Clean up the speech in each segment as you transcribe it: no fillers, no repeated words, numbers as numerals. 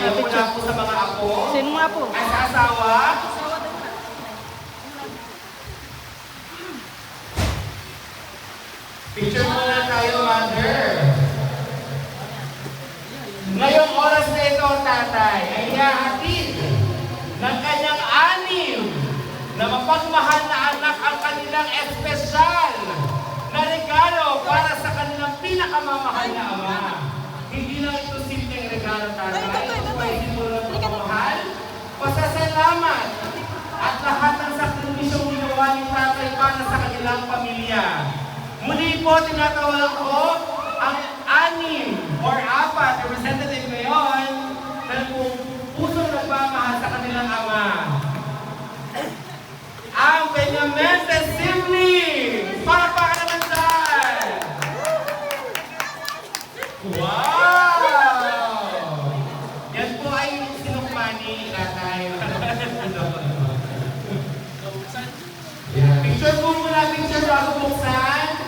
Ayan mula po sa mga apo. Sino nga po? Ay sa asawa. Picture muna tayo, mother. Ngayong oras na ito, tatay, ay ihahatid ng kanyang anim na mapagmahal na anak ang kanilang espesyal na regalo para sa kanilang pinakamamahal na ama. Hindi lang ito simpleng regalo, tatay. Ito ay simbolo ng pagmamahal, pasasalamat, at lahat ng sakripisyong ginawa ni tatay para sa kanilang pamilya. Muli po, tinatawagan ko ang anim or apat representative ngayon na pusong nagmamahal sa kanilang ama. Ang Peñamentes siblings! Palakpakan naman dyan! Wow! Yan po ay sinukmani, tatay. Picture po muna, picture bago buksan.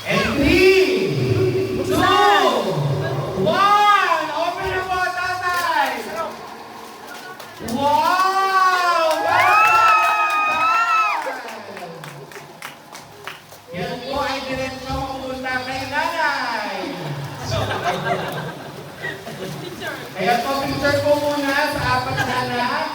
And 3, 2, 1, open na po, tatay! Wow! Yan po ay diretso mapunta kay nanay. Kaya po, picture po muna sa apat na anak.